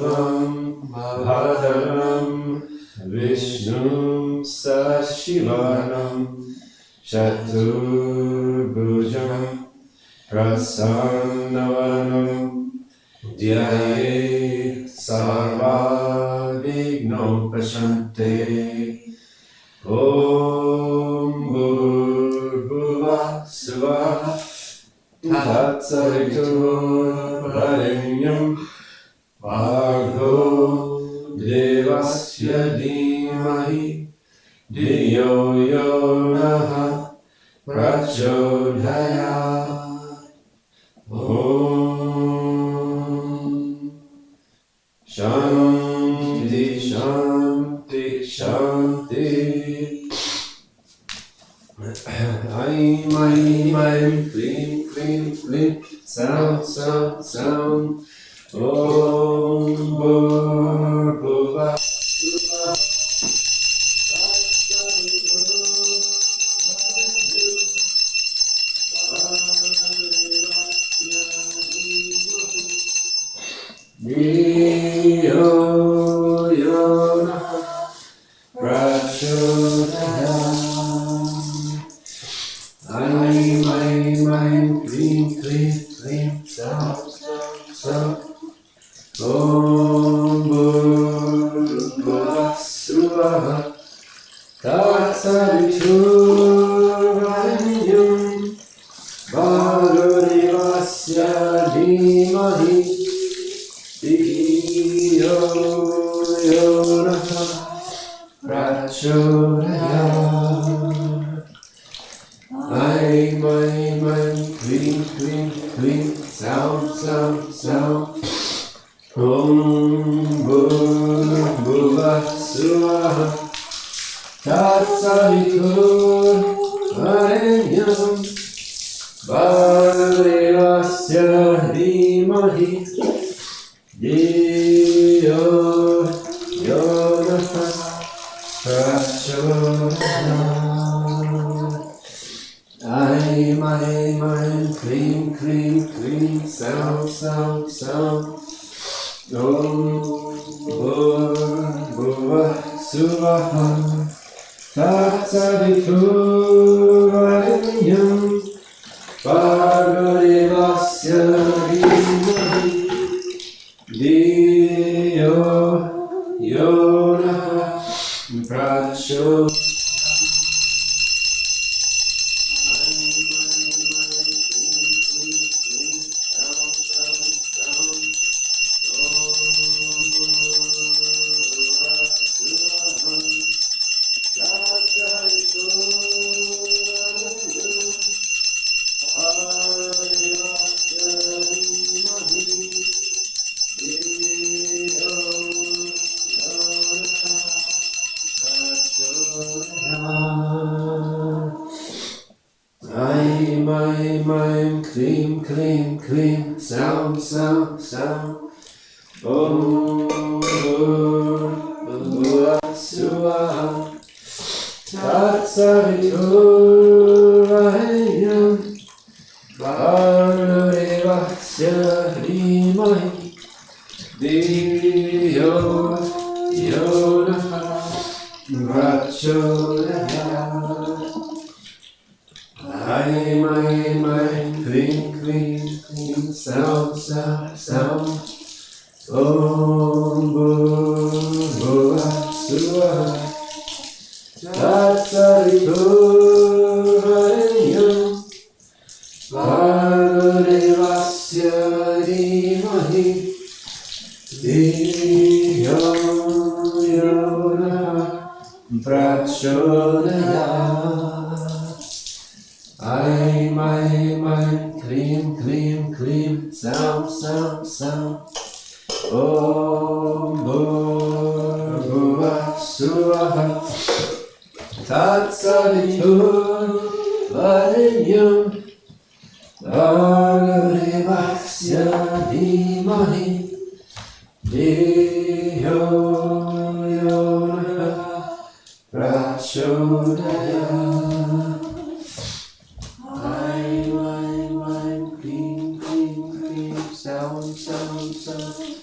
Shuklam Bhadram Vishnum Sashivanam Chaturbhujam Prasannavanam Dhyaye Sarva Vignom Prashante Om Bhurbhuvah Suvah Tatsaviturbharenyam Bhargo Devasya Dhimahi Dhiyo Yo Naha Prachodayat. Om Shanti Shanti Shanti. Aim, aim, aim, clean, clean, clean, sound, sound, sound. Om Bhurbhuvah Suvah Dhiyo Yo Naha Prachodayat. Aim, aim, aim, clean, clean, clean, sound, sound, sound. Om Bhurbhuvah Suvah Tatsaviturbharenyam Bhargo Devasya Dhimahi Dhiyo Yo Naha Prachodayat. Aim, aim, aim, clean, clean, clean, sound, sound, sound. Om Bhurbhuvah Suvah Tatsaviturbharenyam Bhargo Devasya Dhimahi Dhiyo Yo Naha Prachodayat. Aim, aim, aim, clean, clean, clean, sound, sound, sound. Om Bhurbhuvah Suvah Tatsaviturbharenyam Bhargo Devasya Dhimahi Dhiyo Yo Naha Prachodayat. Aim, aim, aim, clean, clean, clean, sound, sound, sound. Om Bhurbhuvah Suvah Tatsaviturbharenyam Bhargo Devasya Dhimahi Dhiyo Yo Naha Prachodayat. Aim, aim, aim, clean, clean, clean, sound, sound, sound. Om Bhurbhuvah Suvah Tatsaviturbharenyam Bhargo Devasya Dhimahi Dhiyo Yo Naha Prachodayat. Aim, aim, aim, clean, clean, clean, sound, sound, sound. Om Bhurbhuvah Suvah Tatsaviturbharenyam Bhargo Devasya Dhimahi Dhiyo Yo Naha Prachodayat. Aim, aim, aim, clean, clean, clean, sound, sound, sound.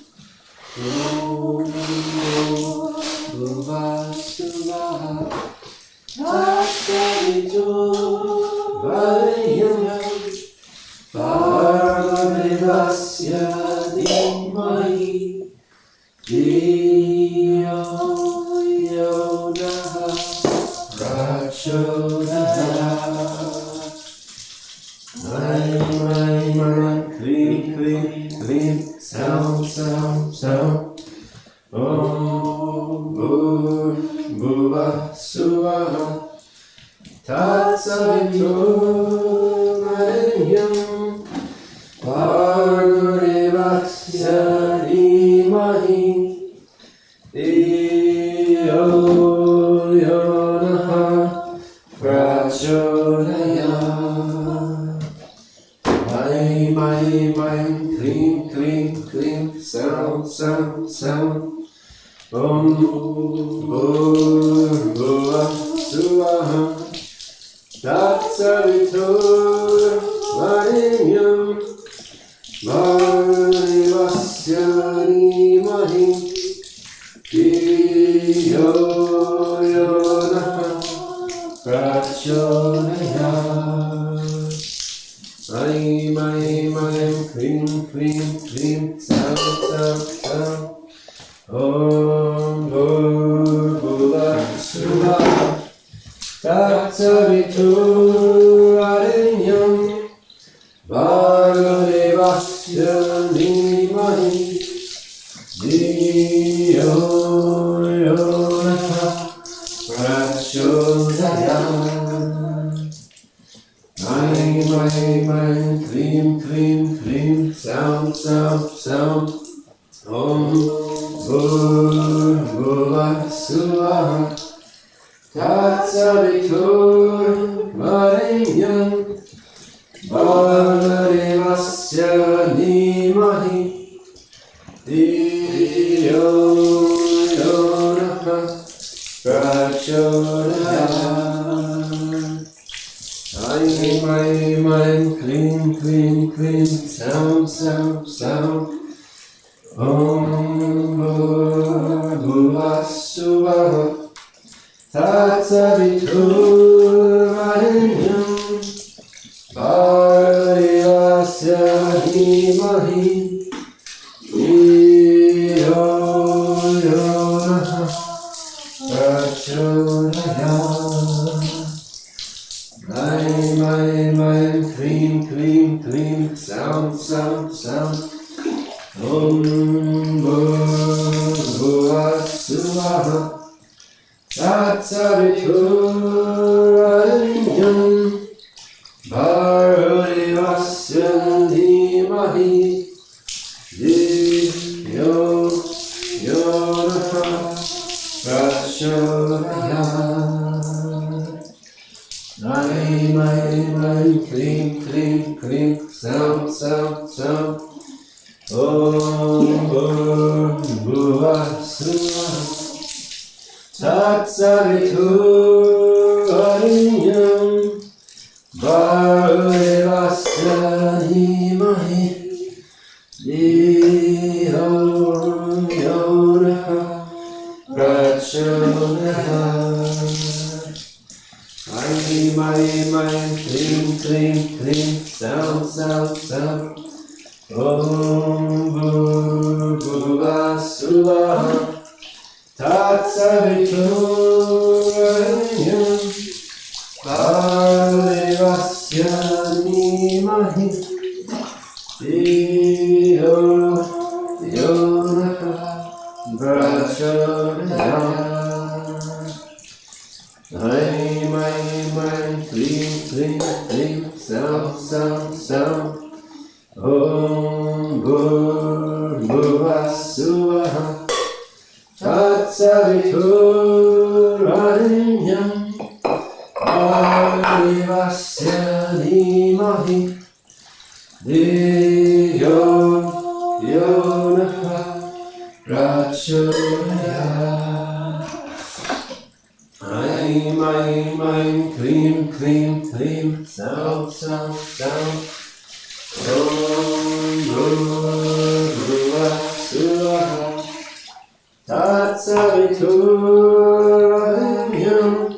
Tatsaviturvarenyam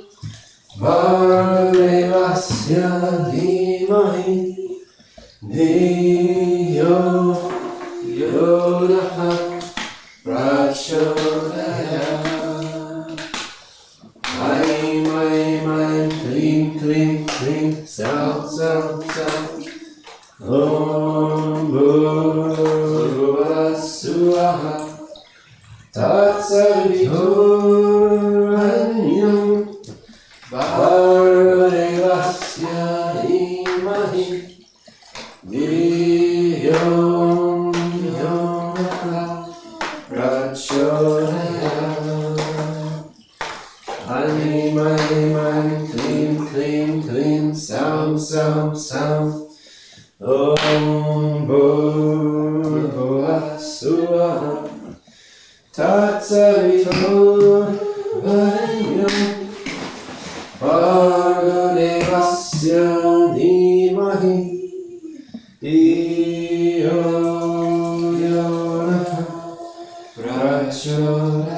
Bhargavasya Dhimahi Dhiyo Yonaha Prachodayat. Aim, aim, aim, klim, klim, klim, sound, sound, sound. Om Bhurvuvah Swaha Tatsaviturvarenyam Bhargavasya Dhimahi Dhiyo Yonaha Prachodayat. Aim, aim, aim, klim, klim, klim, sound, sound, sound. Om Bhurvuvah Swaha Tatsaviturvarenyam Bhargavasya Dhimahi Dhiyo Yonaha Prachodayat.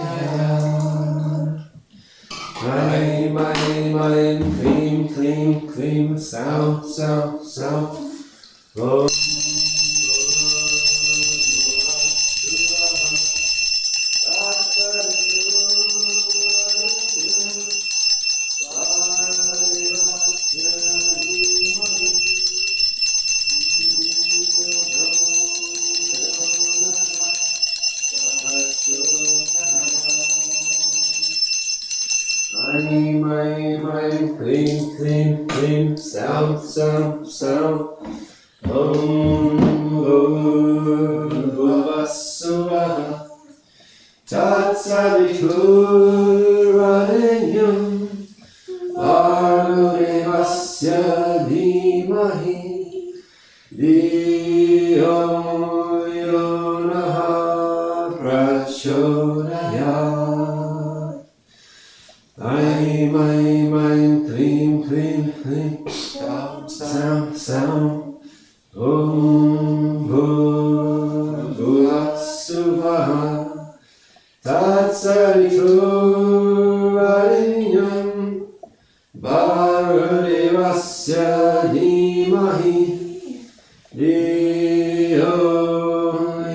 Aim, aim, aim, klim, klim, klim, sound, sound, sound. Om Aim, aim, aim, klim, klim, klim, sound, sound, sound. Om Bhurvuvah Swaha Tatsaviturvarenyam Bhargavasya Dhimahi Dhiyo Yonaha Prachodayat. Aim, aim, aim, klim, klim, klim, sound, sound, sound. Om Bhurvuvah Swaha Tatsaviturvarenyam Bhargavasya Dhimahi Dhiyo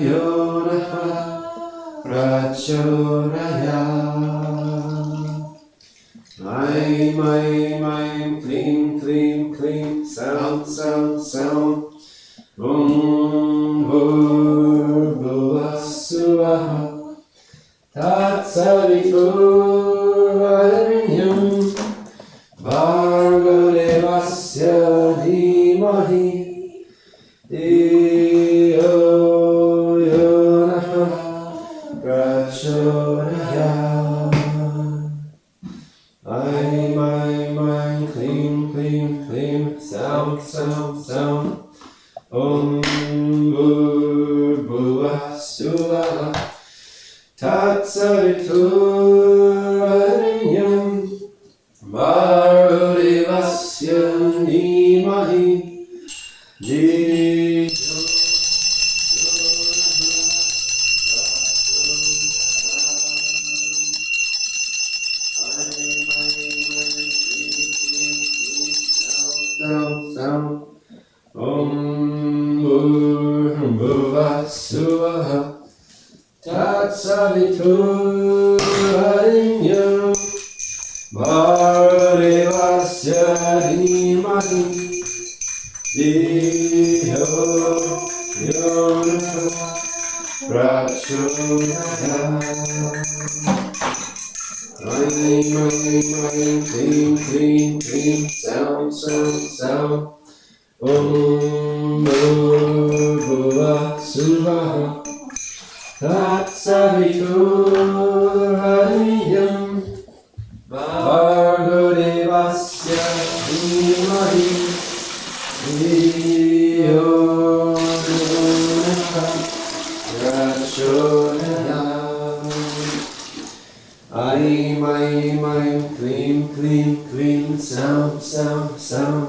Yonaha Prachodayat. Aim, aim, aim, klim, klim, klim, sound, sound, sound. Om Bhurvuvah Swaha Tatsaviturvarenyam Bhargavasya Dhimahi Dhiyo Yonaha Prachodayat. Aim, aim, aim, klim, klim, klim, sound, sound, sound. Om Bhurvuvah Swaha Tatsaviturvarenyam Bhargavasya Dhimahi Dhiyo Yonaha. Om Bhurvuvah Swaha Tatsaviturvarenyam Bhargavasya Dhimahi Dhiyo Yonaha Prachodayat. Aim, aim, aim, klim, klim, klim, sound, sound, sound. Om Bhurvuvah Swaha Tatsaviturvarenyam Bhargavasya Dhimahi Dhiyo Yonaha Prachodayat. Aim, aim, aim, klim, klim, klim, sound, sound, sound.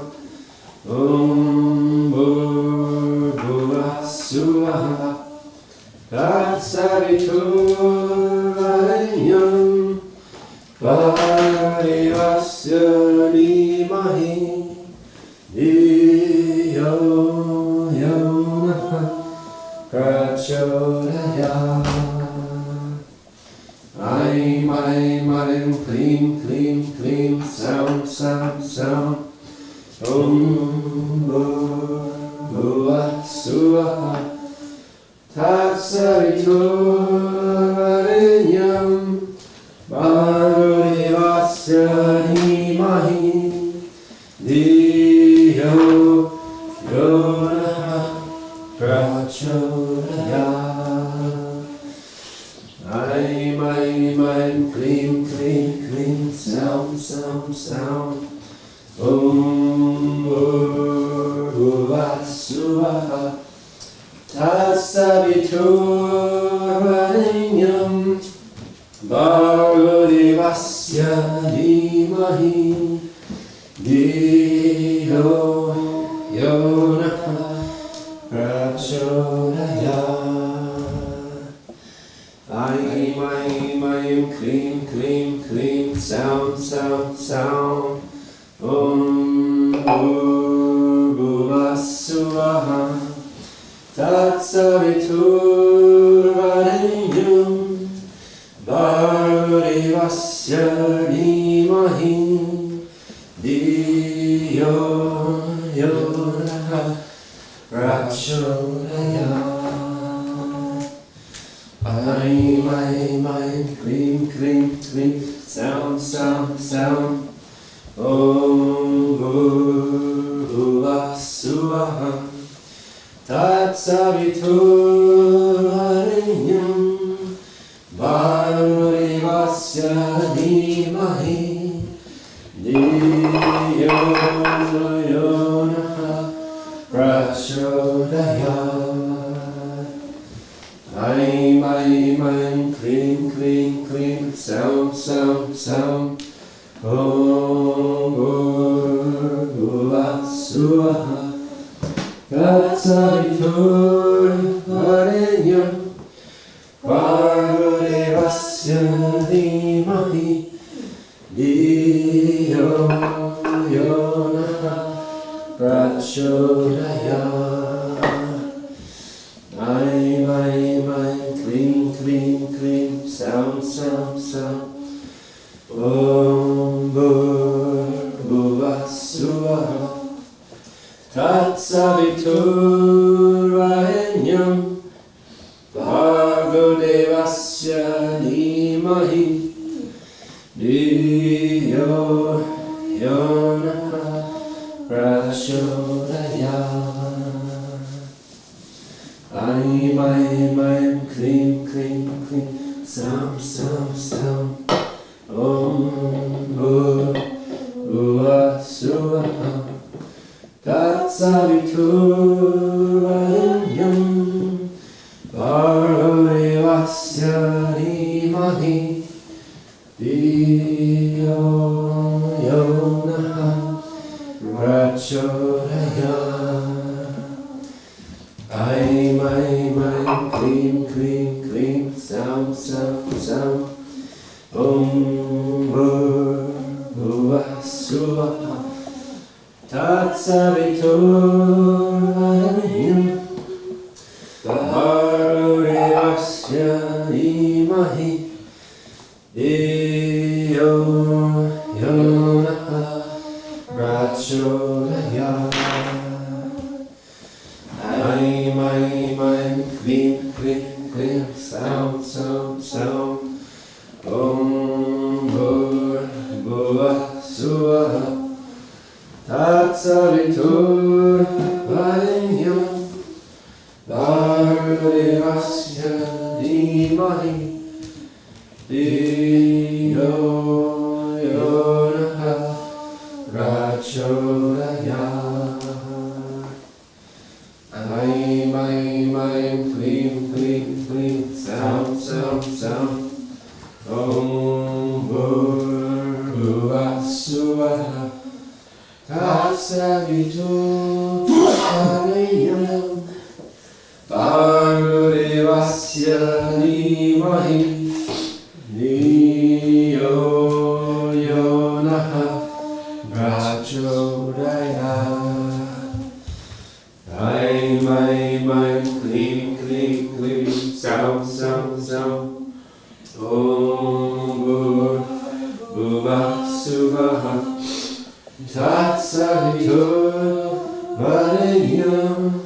Om Bhurvuvah Swaha Tatsaviturvarenyam Varenyam Bhagavasya Dhimahi Dhiyo Yona Prachodayat. Aim, aim, aim, clean, clean, clean, sound, sound, sound. Bhuva Suvaha Tatsaviturvarenyam Bhagavasya Dhimahi Dhiyo Yona Prachodayat. Aim, aim, aim, clean, clean, clean, sound, sound, sound. Bhuva Suvaha Tatsaviturvarenyam Bhagavasya Dhimahi Dhiyo Yona Prachodayat. Aim, aim, aim, clean, clean, clean, sound, sound, sound. Bhuva Suvaha Tatsaviturvarenyam Bhagavasya Dhimahi Dhiyo Yona Prachodayat. Aim, aim, aim, clean, clean, clean, sound, sound, sound. Bhuva Suvaha Tatsaviturvarenyam Bhagavasya Dhimahi Dhiyo Yona Prachodayat. Aim, aim, aim, clean, clean, clean, sound, sound, sound. Bhuva Suvaha Tatsaviturvarenyam Bhagavasya Dhimahi Dhiyo Yona Prachodayat. Aim, aim, aim, clean, clean, clean, sound, sound, sound. Bhuva Suvaha Tatsaviturvarenyam Bhagavasya Dhimahi Dhiyo Yona Prachodayat. Aim, aim, aim, clean, clean, clean, sound, sound, sound. Bhuva Suvaha Tatsaviturvarenyam Bhagavasya Dhimahi Dhiyo Yona Prachodayat. Aim, aim, aim, clean, clean, clean, sound, sound, sound. Bhuva Suvaha Tatsaviturvarenyam Bhagavasya Dhimahi Dhiyo Yona Prachodayat. Aim, aim, aim, clean, clean, clean, sound, sound, sound. Bhuva Suvaha Tatsaviturvarenyam Bhagavasya Dhimahi Dhiyo Yona Prachodayat. Aim, aim, aim, clean, clean, clean, sound, sound, sound. Bhuva Suvaha Tatsaviturvarenyam Bhagavasya Dhimahi Tatsavitur Varenyam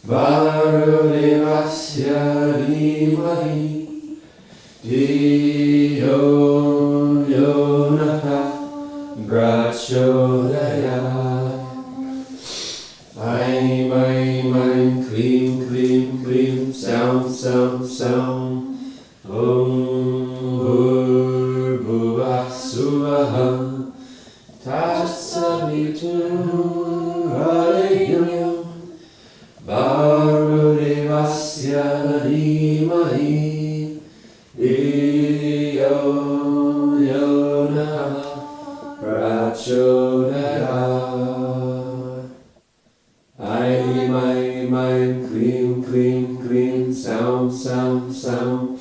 Varudevasya Dhimahi Dhiyo Yonaha Prachodayat. Aim, aim, aim, klim, klim, klim, sound, sound, sound. Om Bhurvuvah Suvah Tatsavitur Varenyam Varudevasya Dhimahi Dhiyo Yonah Prachodayat. Aim, aim, aim, klim, klim, klim, sound, sound, sound.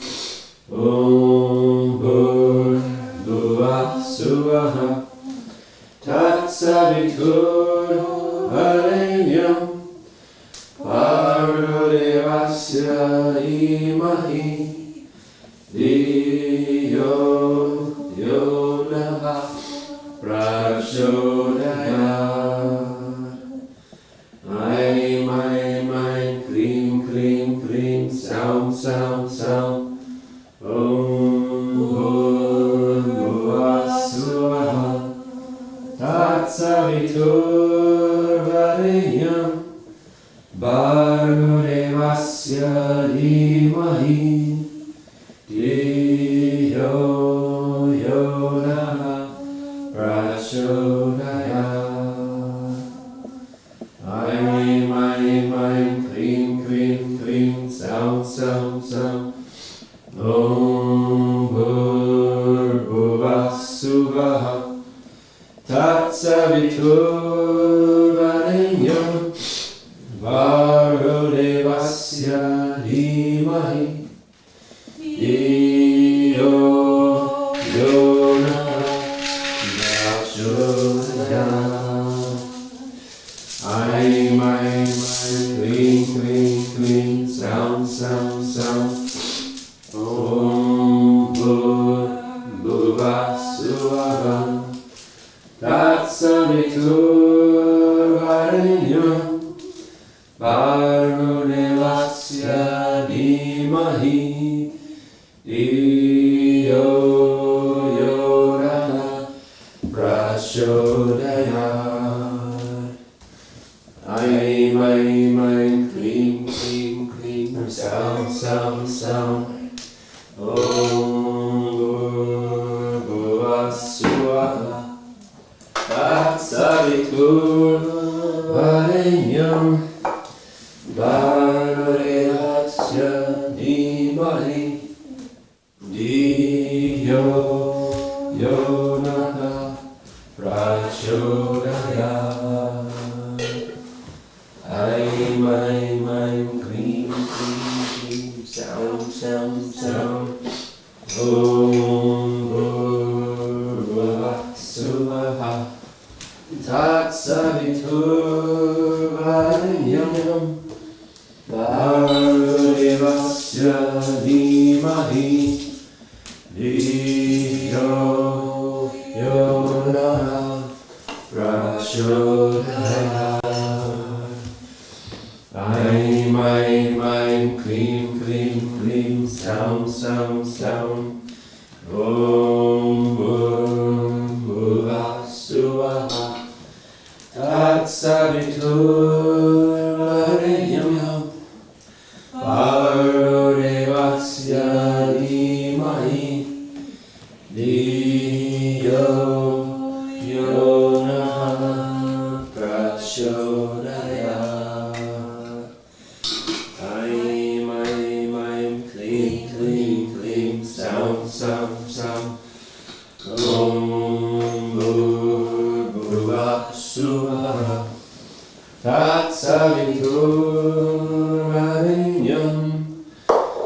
Om Bhurvuvah Suvah Tatsavitur Varenyam Varudevasya Dhimahi Dhiyo Yonah Prachodayat. Aim, aim, aim, klim, klim, klim, sound, sound, sound. Om Bhurvuvah Suvah Tatsavitur Varenyam Varudevasya Dhimahi Dhiyo Yonah Prachodayat. Aim, aim, aim, klim, klim, klim, sound, sound, sound. Om Bhurvuvah Suvah Tatsavitur Varenyam Varudevasya Dhimahi Dhiyo Yonah Prachodayat. Aim, aim, aim, klim, klim, klim, sound, sound, sound. Om Bhurvuvah Suvah Tatsavitur Varenyam Varudevasya Dhimahi Dhiyo Yonah Prachodayat. Aim, aim, aim, klim, klim, klim, sound, sound, sound. Om Bhurvuvah Suvah Tatsavitur Varenyam Varudevasya Dhimahi Dhiyo Yonah Prachodayat. Aim, aim, aim, klim, klim, klim, sound, sound, sound. Om Bhurvuvah Suvah Tatsavitur Varenyam Varudevasya Dhimahi Dhiyo Yonah Prachodayat. Aim, aim, aim, klim, klim, klim, sound, sound, sound. Om Bhurvuvah Suvah Tatsavitur Varenyam Varudevasya Dhimahi Dhiyo Yonah Prachodayat. Aim, aim, aim, klim, klim, klim, sound, sound, sound. Om Bhurvuvah Suvah Tatsavitur Varenyam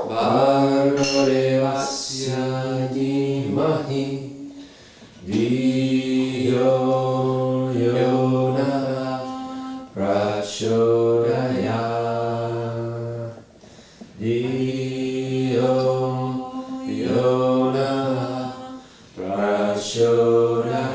Varudevasya Dhimahi Dhiyo Yonah Prachodayat. Dhiyo Yonah Prachodayat.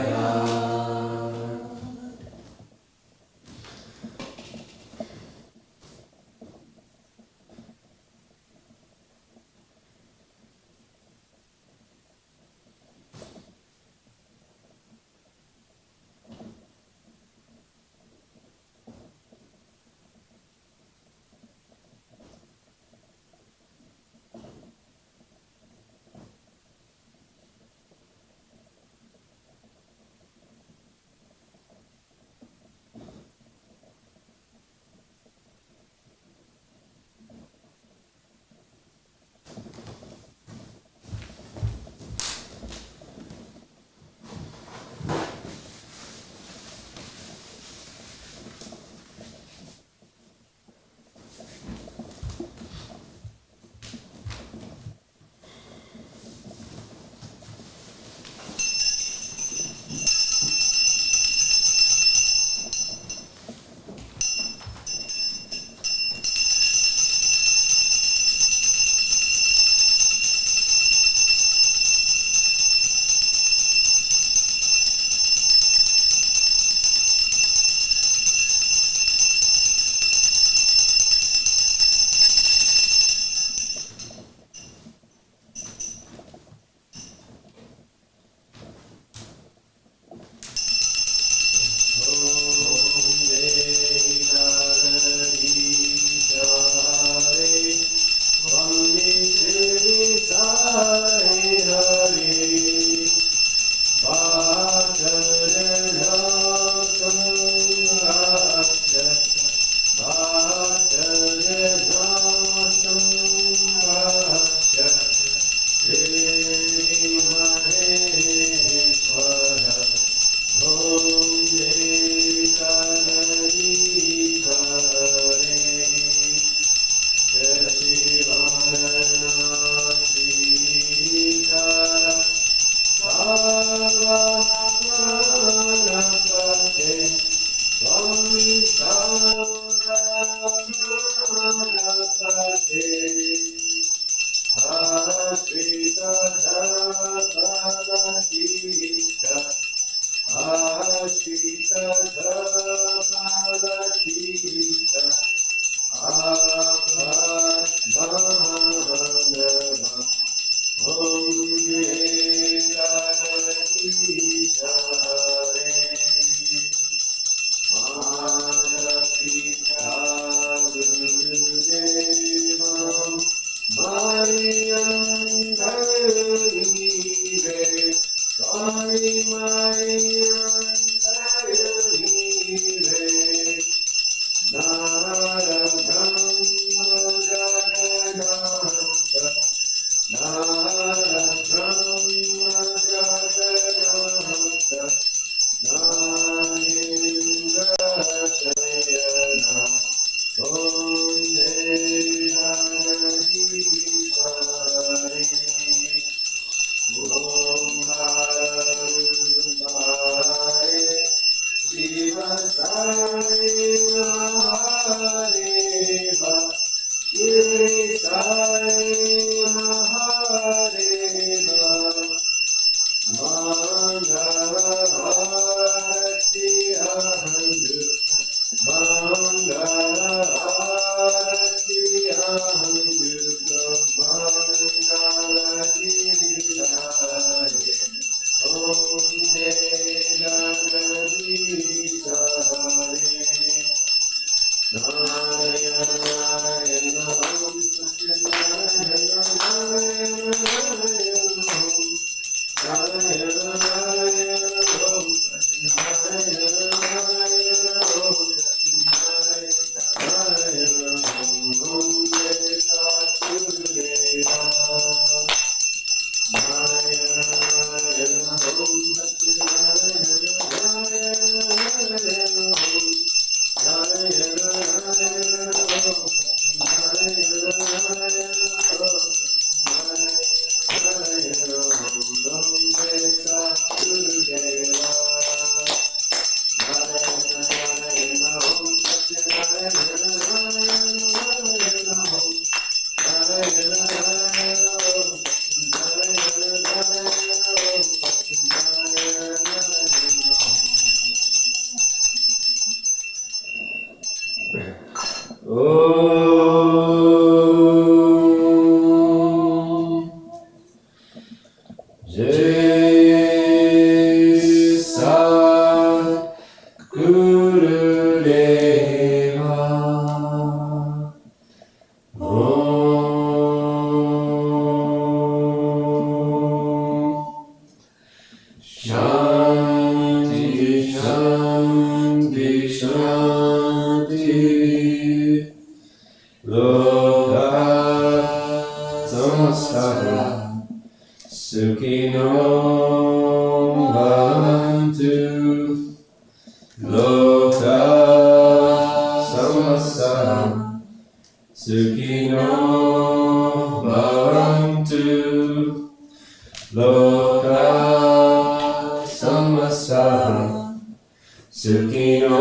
Shirdi Sai Gurudeva Shanti, Shanti, Shanti. Loka Samastara Sukhino Bhavantu. Loka Samastara Sukhino Bhavantu. Loka Samastara Sukhino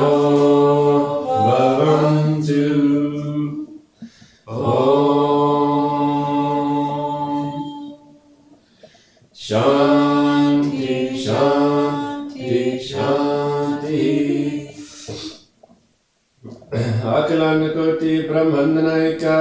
Bhavantu. Om Shanti, Shanti, Shanti. Akilanakoti Brahmandanayika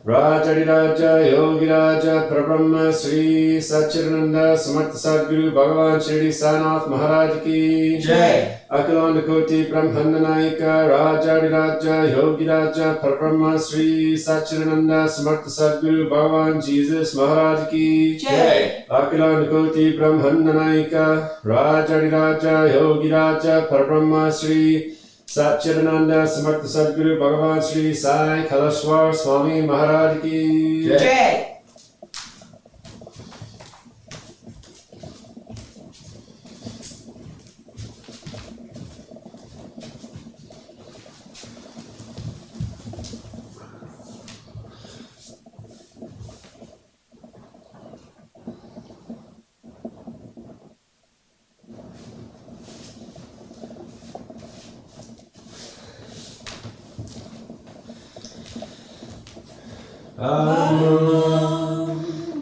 Rajadiraja Yogiraja Prabrahma Sri Satcharitra Samartha Sadguru Bhagavan Shirdi Sai Maharaj Ki Jai. Akilanakoti Brahmandanayika Rajadiraja Yogiraja Prabrahma Sri Satcharitra Samartha Sadguru Bhagavan Jesus Maharaj Ki Jai. Akilanakoti Brahmandanayika Rajadiraja Yogiraja Prabrahma Sri Satchidananda Samartha Sadguru Bhagavan Sri Sai Kalashwar Swami Maharaj Ki Jai.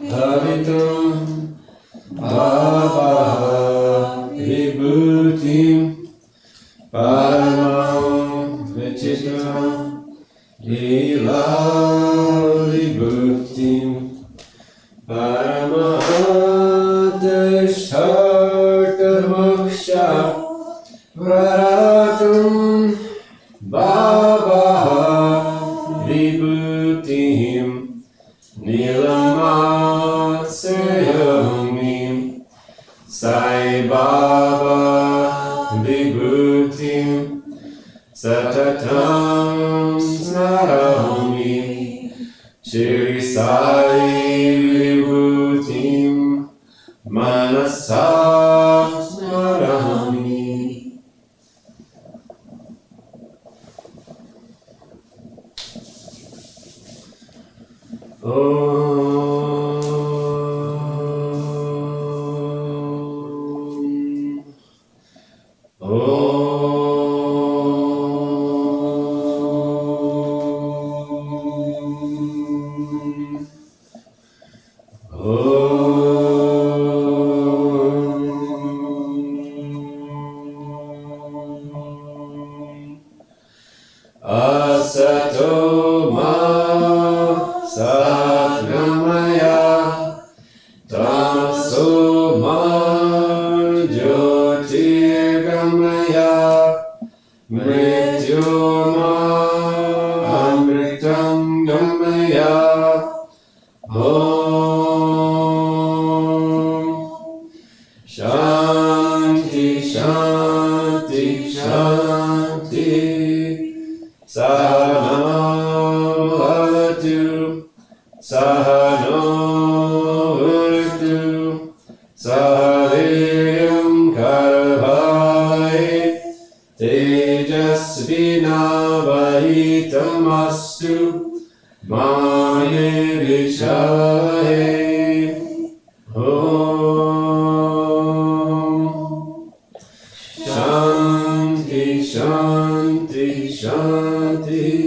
Bhavitum Bhava Vibhutim Paramam Vichitram Lila Vibhutim Paramadashtarta Moksha Vratum Bhava Vibhutim Nilamasayamim Sai Baba Vibhutim Satatam Snarami Shri Sai Vibhutim Manasa Snarami. Asato ma satgamaya tamaso ma jyotirgamaya mrityoma amritam gamaya. Om Shanti, Shanti, Shanti. Sahanam Bhavatu, Sahanam Vurtu, Sahaviryam Karavai, Tejasvinavahitamastu, Ma Nirvishaye. Om Shanti, Shanti, Shanti.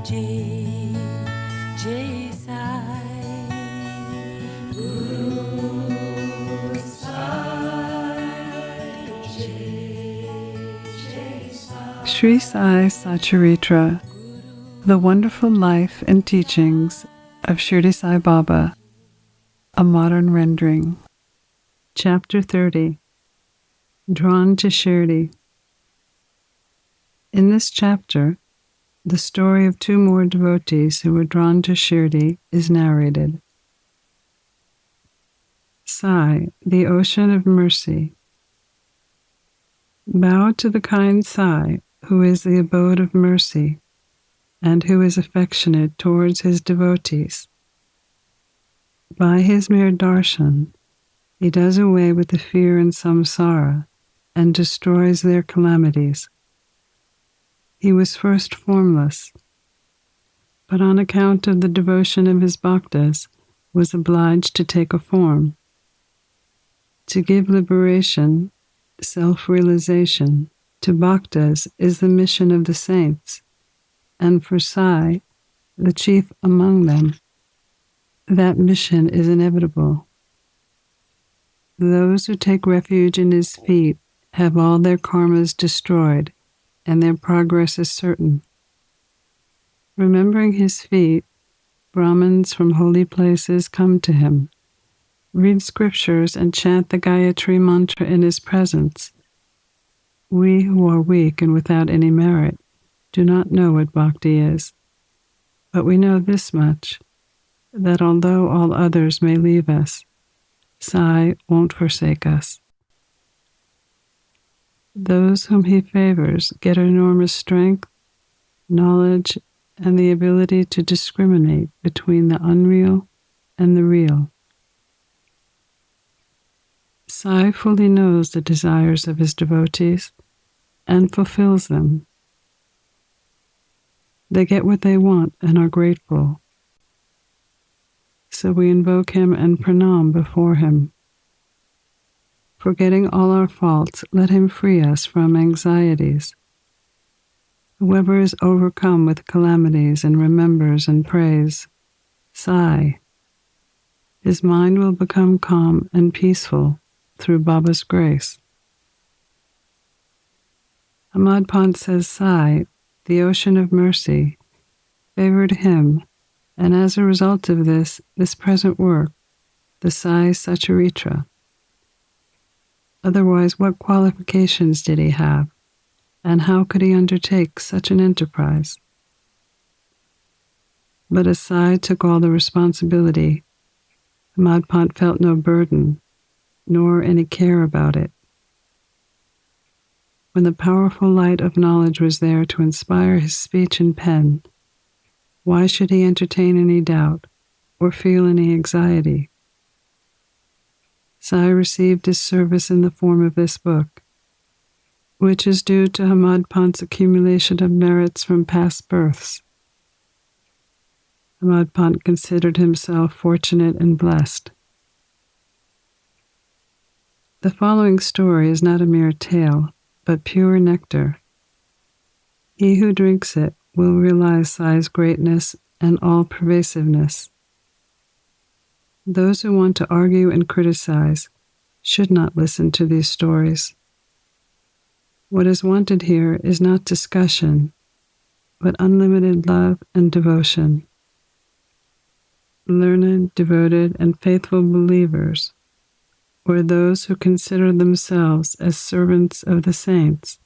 Jai Jai Sai Guru Sai Jai Sai. Sri Sai Satcharitra, The Wonderful Life and Teachings of Shirdi Sai Baba, a modern rendering. Chapter 30, Drawn to Shirdi. In this chapter, the story of two more devotees who were drawn to Shirdi is narrated. Sai, the ocean of mercy. Bow to the kind Sai, who is the abode of mercy, and who is affectionate towards his devotees. By his mere darshan, he does away with the fear and samsara, and destroys their calamities. He was first formless, but on account of the devotion of his bhaktas, was obliged to take a form. To give liberation, self-realization, to bhaktas is the mission of the saints, and for Sai, the chief among them, that mission is inevitable. Those who take refuge in his feet have all their karmas destroyed, and their progress is certain. Remembering his feet, Brahmins from holy places come to him, read scriptures, and chant the Gayatri mantra in his presence. We who are weak and without any merit do not know what bhakti is, but we know this much, that although all others may leave us, Sai won't forsake us. Those whom he favors get enormous strength, knowledge, and the ability to discriminate between the unreal and the real. Sai fully knows the desires of his devotees and fulfills them. They get what they want and are grateful. So we invoke him and pranam before him. Forgetting all our faults, let him free us from anxieties. Whoever is overcome with calamities and remembers and prays, Sai, his mind will become calm and peaceful through Baba's grace. Ahmad Pant says Sai, the ocean of mercy, favored him, and as a result of this present work, the Sai Satcharitra. Otherwise, what qualifications did he have, and how could he undertake such an enterprise? But as Sai took all the responsibility, Ahmad Pant felt no burden, nor any care about it. When the powerful light of knowledge was there to inspire his speech and pen, why should he entertain any doubt or feel any anxiety? Sai received his service in the form of this book, which is due to Ahmad Pant's accumulation of merits from past births. Ahmad Pant considered himself fortunate and blessed. The following story is not a mere tale, but pure nectar. He who drinks it will realize Sai's greatness and all-pervasiveness. Those who want to argue and criticize should not listen to these stories. What is wanted here is not discussion, but unlimited love and devotion. Learned, devoted, and faithful believers, or those who consider themselves as servants of the saints,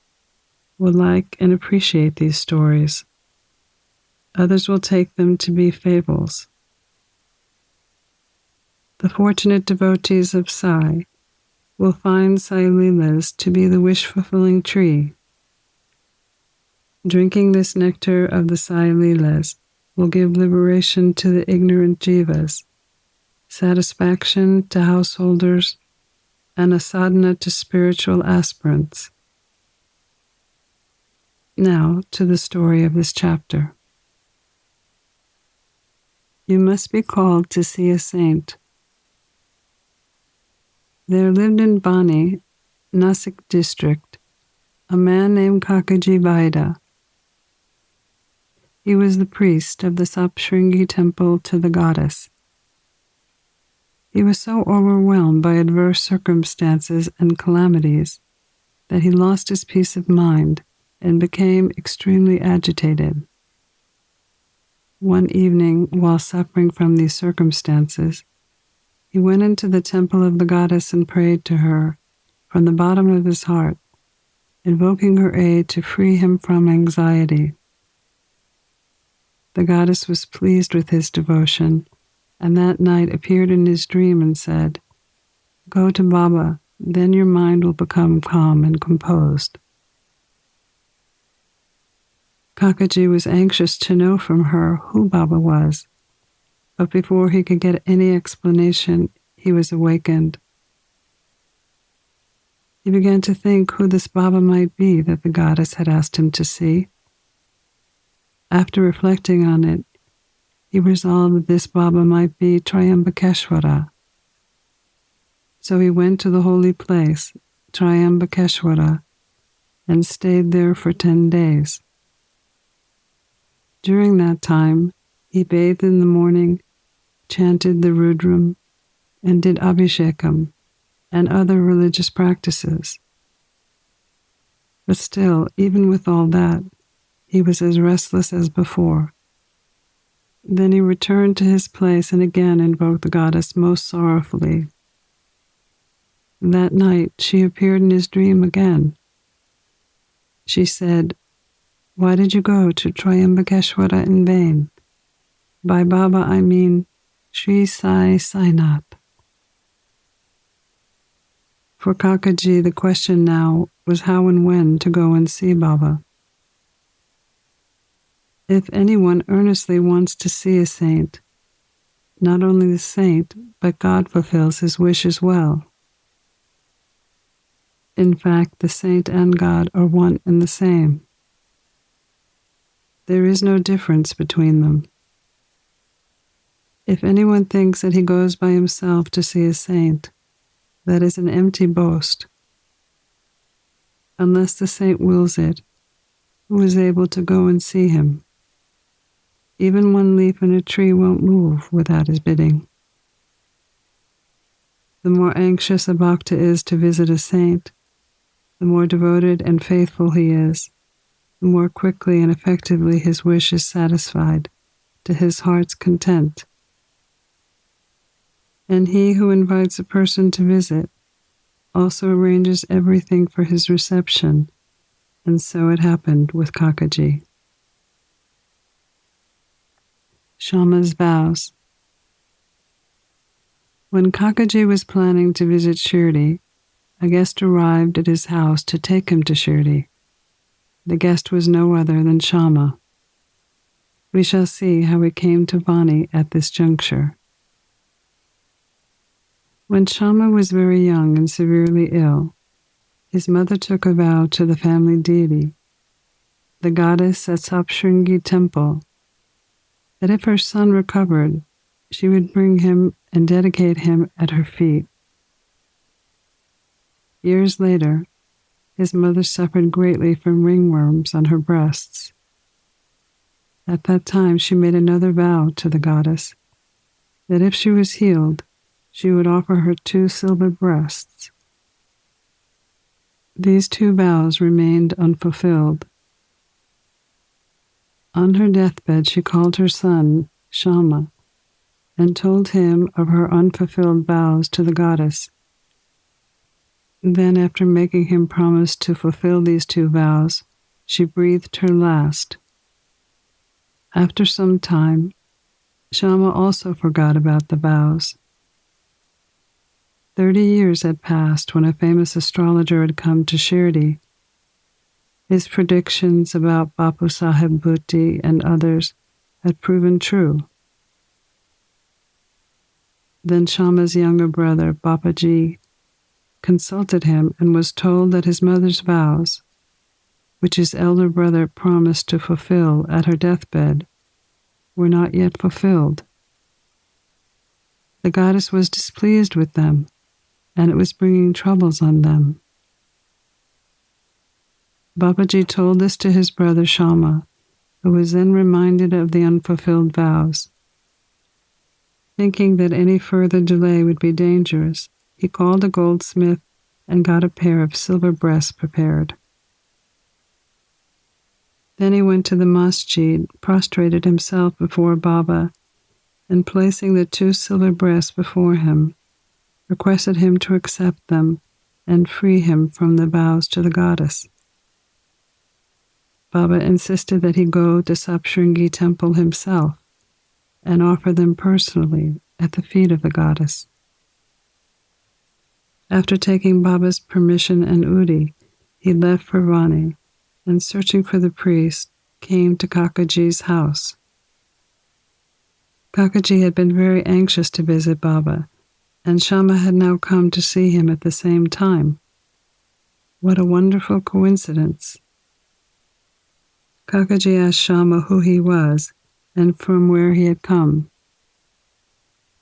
will like and appreciate these stories. Others will take them to be fables. The fortunate devotees of Sai will find Sai Leelas to be the wish-fulfilling tree. Drinking this nectar of the Sai Leelas will give liberation to the ignorant jivas, satisfaction to householders, and a sadhana to spiritual aspirants. Now to the story of this chapter. You must be called to see a saint. There lived in Bani, Nasik district, a man named Kakaji Vaida. He was the priest of the Sapshringi temple to the goddess. He was so overwhelmed by adverse circumstances and calamities that he lost his peace of mind and became extremely agitated. One evening, while suffering from these circumstances, he went into the temple of the goddess and prayed to her from the bottom of his heart, invoking her aid to free him from anxiety. The goddess was pleased with his devotion, and that night appeared in his dream and said, "Go to Baba, then your mind will become calm and composed." Kakaji was anxious to know from her who Baba was, but before he could get any explanation, he was awakened. He began to think who this Baba might be that the goddess had asked him to see. After reflecting on it, he resolved that this Baba might be Triambakeshwara. So he went to the holy place, Triambakeshwara, and stayed there for 10 days. During that time, he bathed in the morning, chanted the Rudram, and did Abhishekam and other religious practices. But still, even with all that, he was as restless as before. Then he returned to his place and again invoked the goddess most sorrowfully. That night, she appeared in his dream again. She said, "Why did you go to Triambakeshwara in vain? By Baba, I mean Sri Sai Satcharitra." For Kakaji, the question now was how and when to go and see Baba. If anyone earnestly wants to see a saint, not only the saint, but God fulfills his wish as well. In fact, the saint and God are one and the same. There is no difference between them. If anyone thinks that he goes by himself to see a saint, that is an empty boast. Unless the saint wills it, who is able to go and see him? Even one leaf in a tree won't move without his bidding. The more anxious a bhakta is to visit a saint, the more devoted and faithful he is, the more quickly and effectively his wish is satisfied to his heart's content. And he who invites a person to visit also arranges everything for his reception, and so it happened with Kakaji. Shama's vows. When Kakaji was planning to visit Shirdi, a guest arrived at his house to take him to Shirdi. The guest was no other than Shama. We shall see how he came to Vani at this juncture. When Shama was very young and severely ill, his mother took a vow to the family deity, the goddess at Sapshringi temple, that if her son recovered, she would bring him and dedicate him at her feet. Years later, his mother suffered greatly from ringworms on her breasts. At that time, she made another vow to the goddess, that if she was healed, she would offer her 2 silver breasts. These 2 vows remained unfulfilled. On her deathbed, she called her son, Shama, and told him of her unfulfilled vows to the goddess. Then, after making him promise to fulfill these 2 vows, she breathed her last. After some time, Shama also forgot about the vows. 30 years had passed when a famous astrologer had come to Shirdi. His predictions about Bapu Sahib Bhuti and others had proven true. Then Shama's younger brother, Bapaji, consulted him and was told that his mother's vows, which his elder brother promised to fulfill at her deathbed, were not yet fulfilled. The goddess was displeased with them, and it was bringing troubles on them. Babaji told this to his brother Shama, who was then reminded of the unfulfilled vows. Thinking that any further delay would be dangerous, he called a goldsmith and got a pair of silver breasts prepared. Then he went to the masjid, prostrated himself before Baba, and placing the 2 silver breasts before him, requested him to accept them and free him from the vows to the goddess. Baba insisted that he go to Sapshringi temple himself and offer them personally at the feet of the goddess. After taking Baba's permission and Udi, he left for Vani and, searching for the priest, came to Kakaji's house. Kakaji had been very anxious to visit Baba, and Shama had now come to see him at the same time. What a wonderful coincidence! Kakaji asked Shama who he was and from where he had come.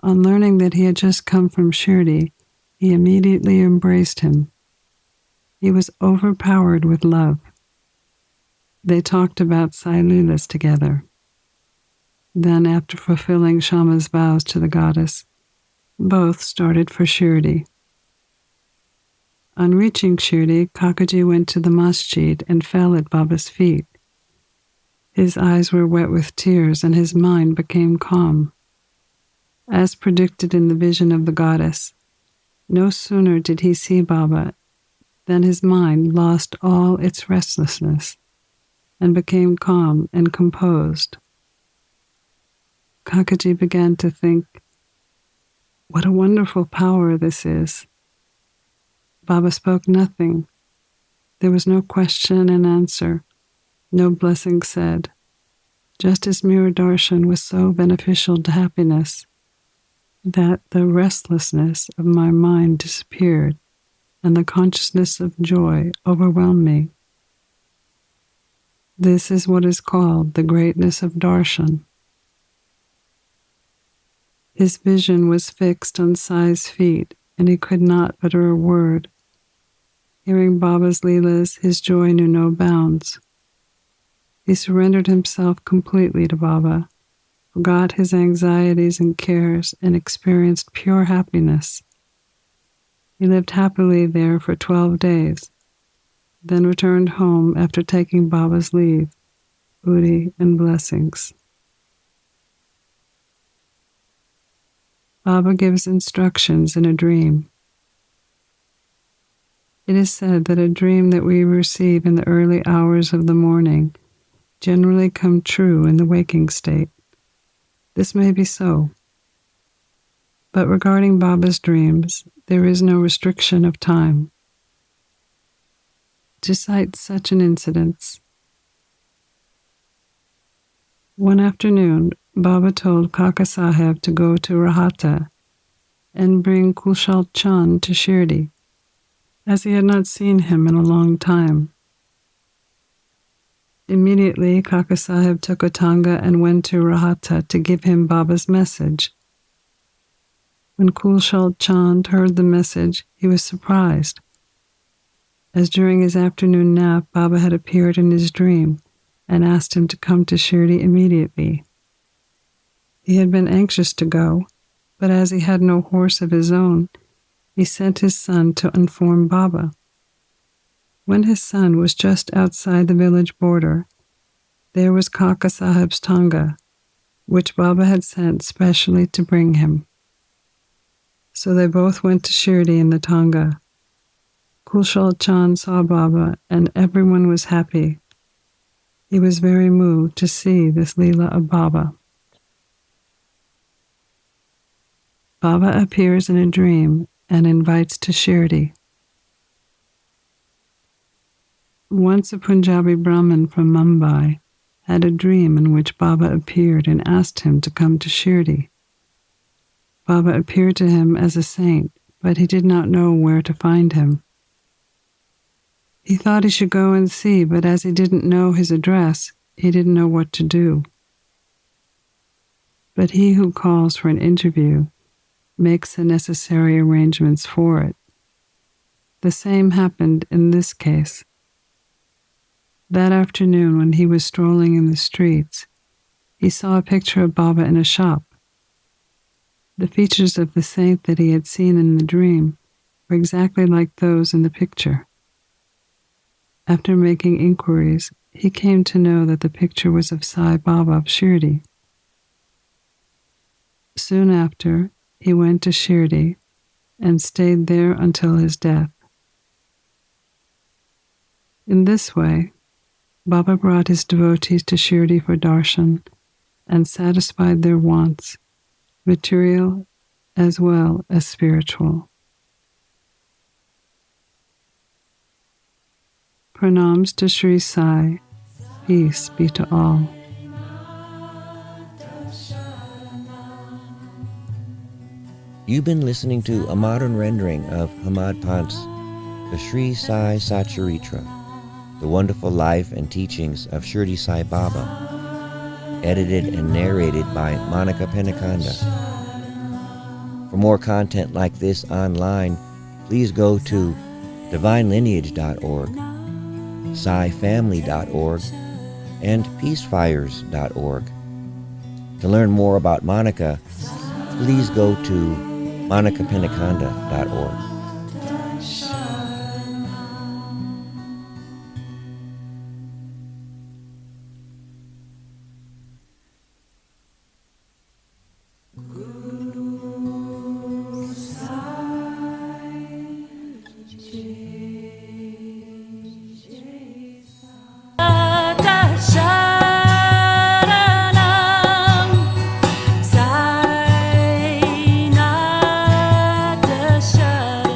On learning that he had just come from Shirdi, he immediately embraced him. He was overpowered with love. They talked about Sai Leelas together. Then, after fulfilling Shama's vows to the goddess, both started for Shirdi. On reaching Shirdi, Kakaji went to the masjid and fell at Baba's feet. His eyes were wet with tears and his mind became calm. As predicted in the vision of the goddess, no sooner did he see Baba than his mind lost all its restlessness and became calm and composed. Kakaji began to think, what a wonderful power this is. Baba spoke nothing. There was no question and answer, no blessing said. Just as mirror darshan was so beneficial to happiness, that the restlessness of my mind disappeared and the consciousness of joy overwhelmed me. This is what is called the greatness of darshan. His vision was fixed on Sai's feet, and he could not utter a word. Hearing Baba's Leelas, his joy knew no bounds. He surrendered himself completely to Baba, forgot his anxieties and cares, and experienced pure happiness. He lived happily there for 12 days, then returned home after taking Baba's leave, Udi, and blessings. Baba gives instructions in a dream. It is said that a dream that we receive in the early hours of the morning generally come true in the waking state. This may be so. But regarding Baba's dreams, there is no restriction of time. To cite such an incident, one afternoon, Baba told Kaka Saheb to go to Rahata and bring Kushal Chand to Shirdi, as he had not seen him in a long time. Immediately, Kaka Saheb took a tanga and went to Rahata to give him Baba's message. When Kushal Chand heard the message, he was surprised, as during his afternoon nap, Baba had appeared in his dream and asked him to come to Shirdi immediately. He had been anxious to go, but as he had no horse of his own, he sent his son to inform Baba. When his son was just outside the village border, there was Kaka Saheb's tanga, which Baba had sent specially to bring him. So they both went to Shirdi in the tanga. Kushal Chand saw Baba and everyone was happy. He was very moved to see this Leela of Baba. Baba appears in a dream and invites to Shirdi. Once a Punjabi Brahmin from Mumbai had a dream in which Baba appeared and asked him to come to Shirdi. Baba appeared to him as a saint, but he did not know where to find him. He thought he should go and see, but as he didn't know his address, he didn't know what to do. But he who calls for an interview makes the necessary arrangements for it. The same happened in this case. That afternoon, when he was strolling in the streets, he saw a picture of Baba in a shop. The features of the saint that he had seen in the dream were exactly like those in the picture. After making inquiries, he came to know that the picture was of Sai Baba of Shirdi. Soon after, he went to Shirdi and stayed there until his death. In this way, Baba brought his devotees to Shirdi for darshan and satisfied their wants, material as well as spiritual. Pranams to Sri Sai. Peace be to all. You've been listening to a modern rendering of Hamad Pant's The Sri Sai Satcharitra, The Wonderful Life and Teachings of Shirdi Sai Baba, edited and narrated by Monica Penacanda. For more content like this online, please go to divinelineage.org, SaiFamily.org, and peacefires.org. To learn more about Monica, please go to monicapenacanda.org. Sai Satcharitra.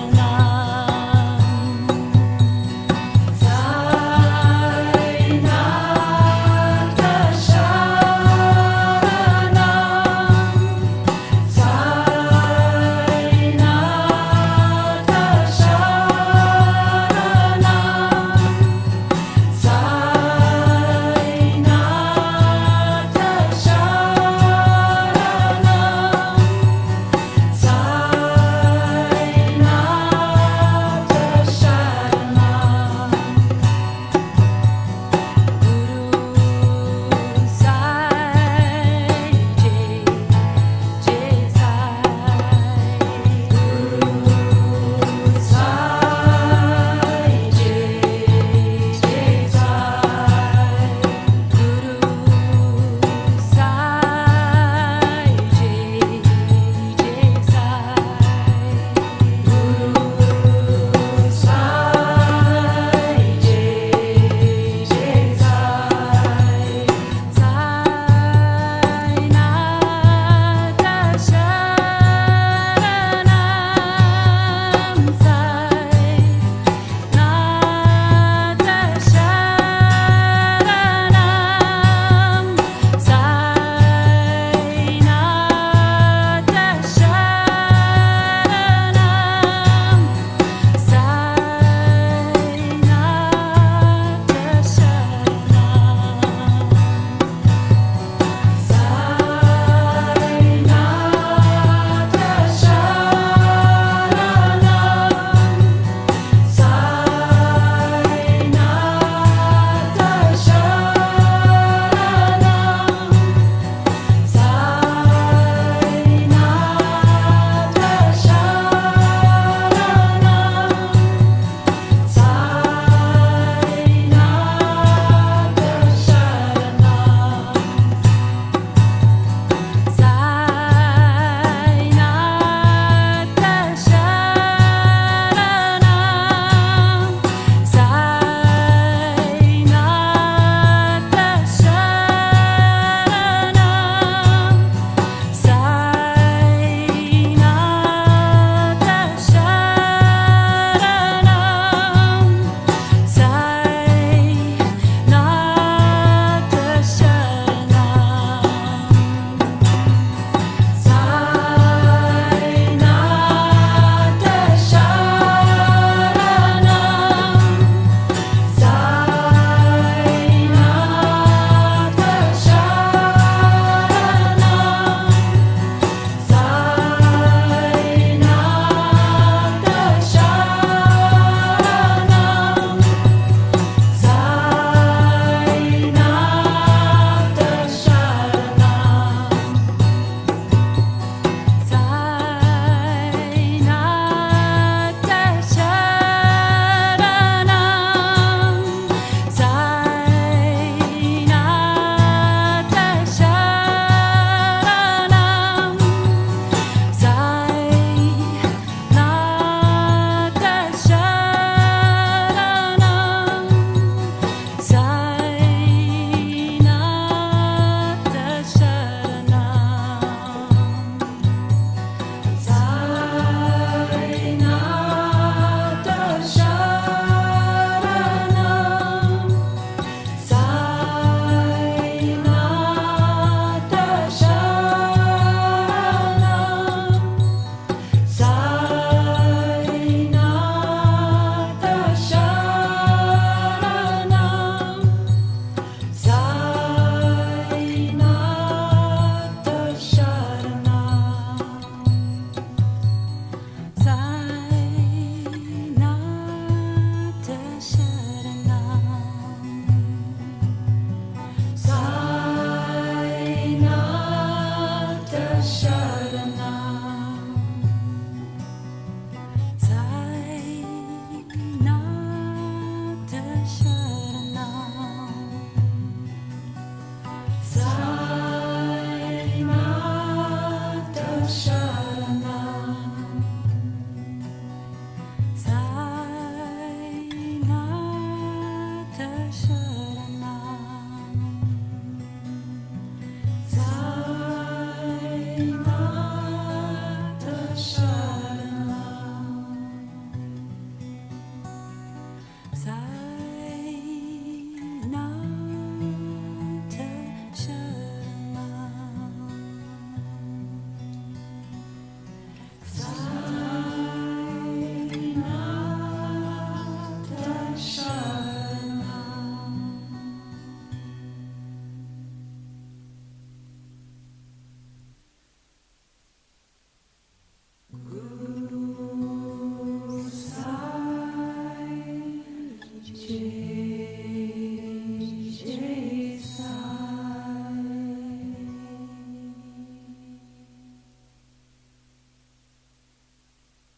Sai